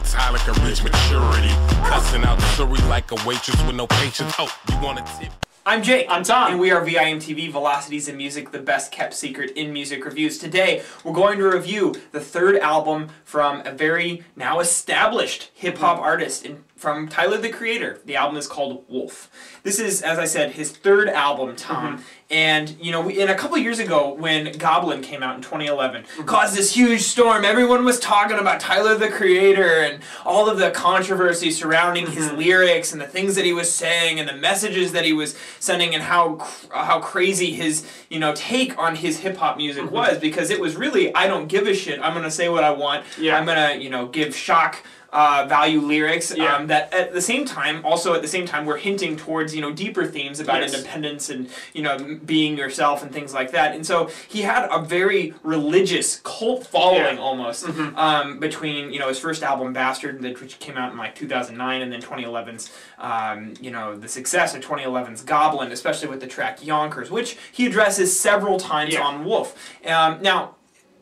Tyler can reach maturity. Cussing out Suri like a waitress with no patience. Oh, you want a tip? I'm Jake. I'm Tom. And we are VIMTV, Velocities in Music, the best kept secret in music reviews. Today, we're going to review the third album from a very now established hip-hop artist from Tyler, the Creator. The album is called Wolf. This is, as I said, his third album, Tom. And, you know, in a couple years ago, when Goblin came out in 2011, caused this huge storm. Everyone was talking about Tyler, the Creator, and all of the controversy surrounding his lyrics and the things that he was saying and the messages that he was sending and how crazy his, you know, take on his hip-hop music was, because it was really, I don't give a shit. I'm going to say what I want. I'm going to, you know, give shock value lyrics that at the same time, we're hinting towards, you know, deeper themes about independence and, you know, being yourself and things like that. And so he had a very religious cult following almost between, you know, his first album Bastard, which came out in like 2009, and then 2011's, you know, the success of 2011's Goblin, especially with the track Yonkers, which he addresses several times on Wolf. Now,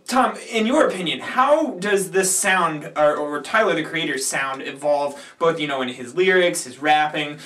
Tom, in your opinion, how does this sound, or Tyler, the Creator's sound, evolve both, you know, in his lyrics, his rapping,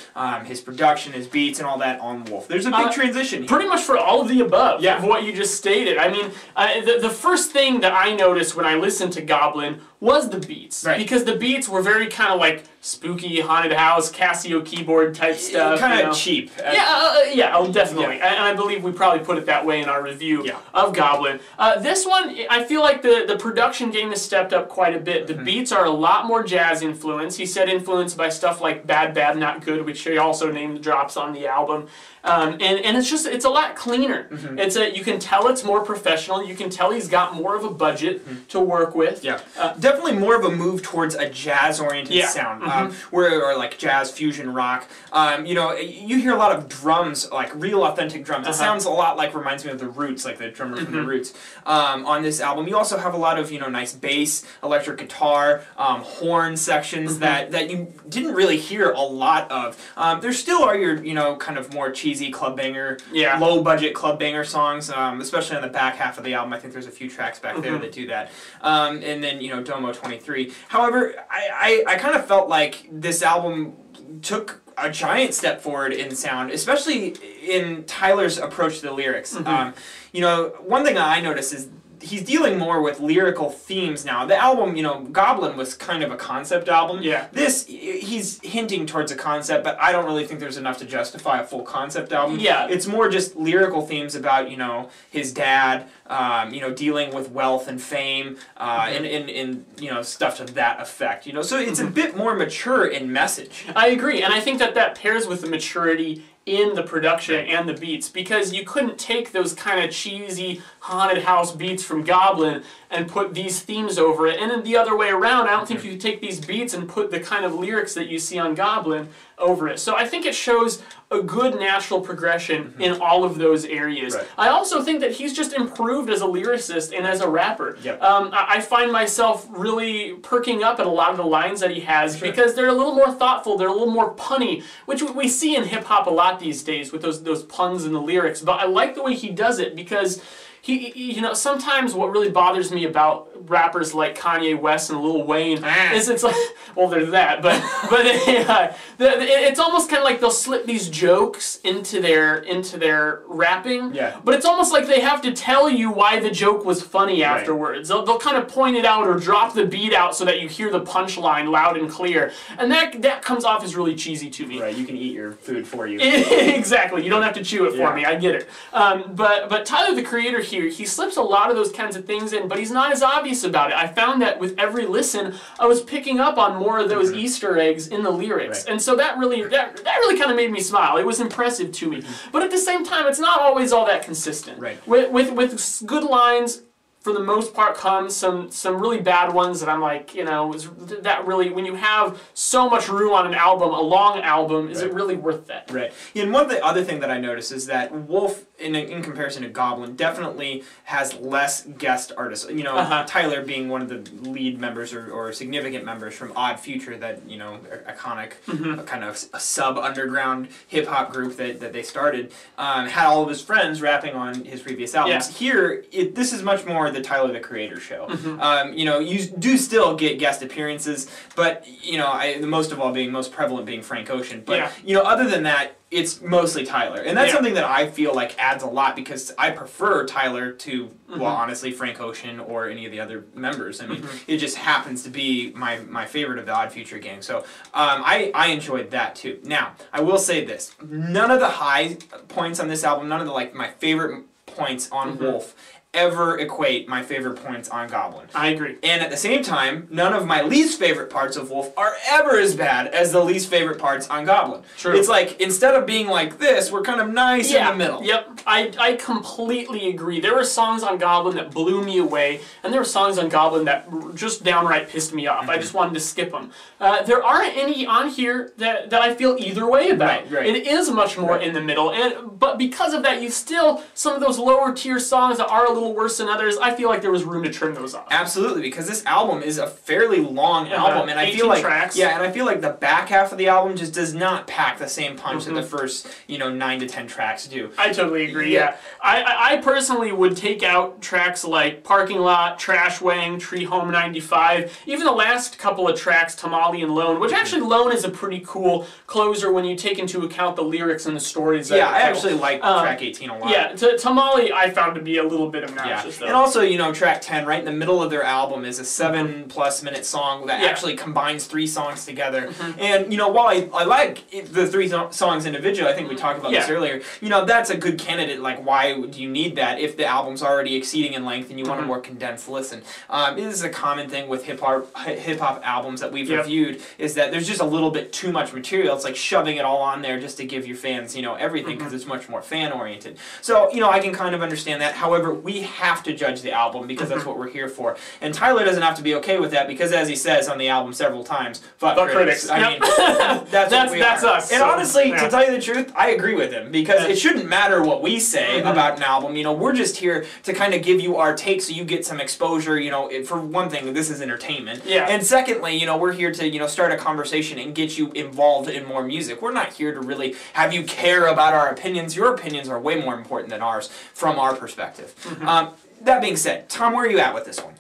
his production, his beats, and all that on Wolf? There's a big transition here. Pretty much for all of the above of what you just stated. I mean, the first thing that I noticed when I listened to Goblin was the beats. Because the beats were very kind of like spooky, haunted house, Casio keyboard type stuff. Kind of cheap. Definitely. And I believe we probably put it that way in our review of Goblin. This one, I feel like the production game has stepped up quite a bit. The beats are a lot more jazz influenced. He said influenced by stuff like Bad Bad Not Good, which he also named drops on the album. And it's a lot cleaner. You can tell it's more professional. You can tell he's got more of a budget to work with. Definitely more of a move towards a jazz-oriented sound, or like jazz fusion rock. You know, you hear a lot of drums, like real authentic drums. It sounds a lot like, reminds me of the Roots, like the drummer from the Roots. On this album, you also have a lot of, you know, nice bass, electric guitar, horn sections that you didn't really hear a lot of. There still are your, you know, kind of more cheesy club banger, low budget club banger songs, especially on the back half of the album. I think there's a few tracks back there that do that. And then, you know, Domo 23. However, I kind of felt like this album took a giant step forward in sound, especially in Tyler's approach to the lyrics. You know, one thing that I noticed is he's dealing more with lyrical themes now. The album, you know, Goblin was kind of a concept album. This, he's hinting towards a concept, but I don't really think there's enough to justify a full concept album. It's more just lyrical themes about, you know, his dad, you know, dealing with wealth and fame, and you know, stuff to that effect. You know, so it's a bit more mature in message. I agree, and I think that pairs with the maturity in the production and the beats, because you couldn't take those kind of cheesy haunted house beats from Goblin and put these themes over it, and then the other way around, I don't think you could take these beats and put the kind of lyrics that you see on Goblin over it. So I think it shows a good natural progression in all of those areas. I also think that he's just improved as a lyricist and as a rapper. I find myself really perking up at a lot of the lines that he has because they're a little more thoughtful, they're a little more punny, which we see in hip-hop a lot these days with those puns in the lyrics. But I like the way he does it because you know, sometimes what really bothers me about rappers like Kanye West and Lil Wayne is it's like, well, there's that, but it's almost kind of like they'll slip these jokes into their rapping, but it's almost like they have to tell you why the joke was funny afterwards. They'll kind of point it out or drop the beat out so that you hear the punchline loud and clear, and that comes off as really cheesy to me. You can eat your food for you. Exactly. You don't have to chew it for me. I get it. But Tyler, the Creator here, he slips a lot of those kinds of things in, but he's not as obvious about it. I found that with every listen, I was picking up on more of those Easter eggs in the lyrics, and so that really kind of made me smile. It was impressive to me, but at the same time, it's not always all that consistent. With good lines, for the most part, comes some really bad ones that I'm like, you know, is that really, when you have so much room on an album, a long album, is it really worth that? And one of the other thing that I noticed is that Wolf, in comparison to Goblin, definitely has less guest artists. You know, Tyler being one of the lead members or significant members from Odd Future, that, you know, iconic kind of sub-underground hip-hop group that they started, had all of his friends rapping on his previous albums. Here, this is much more more the Tyler the Creator show. You know, you do still get guest appearances, but you know, the most prevalent being Frank Ocean. But you know, other than that, it's mostly Tyler, and that's something that I feel like adds a lot, because I prefer Tyler to, well, honestly, Frank Ocean or any of the other members. I mean, it just happens to be my favorite of the Odd Future gang. So I enjoyed that too. Now, I will say this: none of the high points on this album, none of the my favorite points on Wolf ever equate my favorite points on Goblin. I agree. And at the same time, none of my least favorite parts of Wolf are ever as bad as the least favorite parts on Goblin. True. It's like, instead of being like this, we're kind of nice in the middle. Yep. I completely agree. There were songs on Goblin that blew me away, and there were songs on Goblin that just downright pissed me off. I just wanted to skip them. There aren't any on here that I feel either way about. Right. It is much more in the middle, but because of that, you still, some of those lower tier songs that are a little worse than others, I feel like there was room to trim those off. Absolutely, because this album is a fairly long album, and I feel like tracks. and I feel like the back half of the album just does not pack the same punch that the first 9 to 10 tracks do. I totally agree. Yeah, I personally would take out tracks like Parking Lot, Trash Wang, Tree Home 95, even the last couple of tracks, Tamale and Lone, which actually Lone is a pretty cool closer when you take into account the lyrics and the stories. I actually like track 18 a lot. Yeah, Tamale I found to be a little bit obnoxious. And also, track 10, right in the middle of their album, is a 7+ minute song that actually combines 3 songs together. And, while I like the 3 songs individually, I think we talked about this earlier, that's a good candidate, like, why do you need that if the album's already exceeding in length and you want a more condensed listen? This is a common thing with hip-hop albums that we've reviewed, is that there's just a little bit too much material. It's like shoving it all on there just to give your fans, everything, because it's much more fan-oriented. So, I can kind of understand that. However, we have to judge the album, because that's what we're here for. And Tyler doesn't have to be okay with that, because as he says on the album several times, fuck critics. I mean, that's us. And honestly, to tell you the truth, I agree with him, because it shouldn't matter what we say about an album. We're just here to kind of give you our take so you get some exposure. For one thing, this is entertainment. And secondly, we're here to, start a conversation and get you involved in more music. We're not here to really have you care about our opinions. Your opinions are way more important than ours from our perspective. That being said, Tom, where are you at with this one?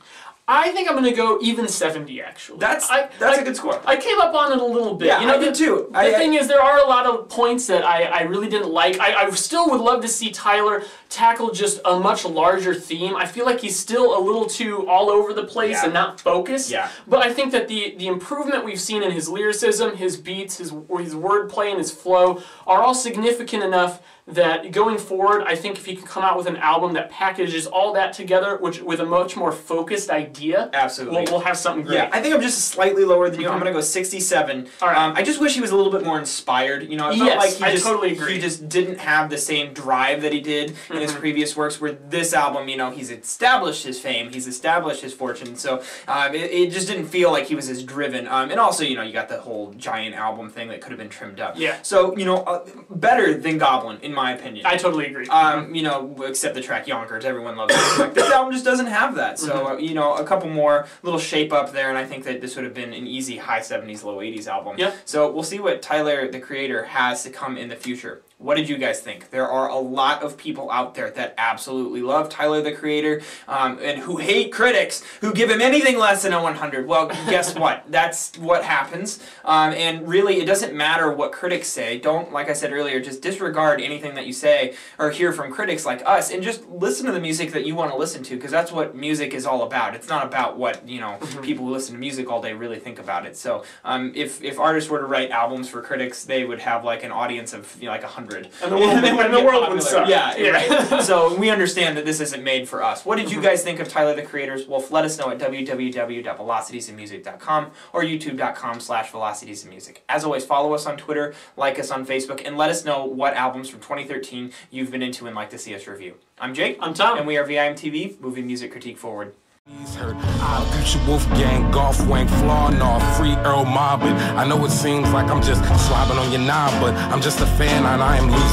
I think I'm going to go even 70, actually. That's a good score. I came up on it a little bit. Yeah, I did too. The thing is, there are a lot of points that I really didn't like. I still would love to see Tyler tackle just a much larger theme. I feel like he's still a little too all over the place and not focused. But I think that the improvement we've seen in his lyricism, his beats, his wordplay, and his flow are all significant enough that going forward, I think if he can come out with an album that packages all that together, with a much more focused idea, we'll have something great. Yeah, I think I'm just slightly lower than you. I'm going to go 67. All right. I just wish he was a little bit more inspired. I felt like I totally agree. He just didn't have the same drive that he did in his previous works, where this album, he's established his fame, he's established his fortune, so it just didn't feel like he was as driven. And also, you got the whole giant album thing that could have been trimmed up. Yeah. So, better than Goblin, in my opinion. I totally agree. Except the track Yonkers, everyone loves it. This album just doesn't have that. So, a couple more little shape up there, and I think that this would have been an easy high 70s, low 80s album. Yep. So we'll see what Tyler, the Creator, has to come in the future. What did you guys think? There are a lot of people out there that absolutely love Tyler, the Creator, and who hate critics who give him anything less than a 100. Well, guess what? That's what happens. And really, it doesn't matter what critics say. Don't, like I said earlier, just disregard anything that you say or hear from critics like us, and just listen to the music that you want to listen to, because that's what music is all about. It's not about what, people who listen to music all day really think about it. So if artists were to write albums for critics, they would have like an audience of 100. And the world would suck. Yeah, right. So we understand that this isn't made for us. What did you guys think of Tyler, the Creator's Wolf? Let us know at www.velocitiesandmusic.com or youtube.com/velocitiesandmusic. As always, follow us on Twitter, like us on Facebook, and let us know what albums from 2013 you've been into and like to see us review. I'm Jake. I'm Tom. And we are VIMTV, moving music critique forward. He's heard Future Wolfgang, Golf Wang, Flaw, no, Free Earl Mobbin. I know it seems like I'm just slobbing on your knob, but I'm just a fan and I am losing.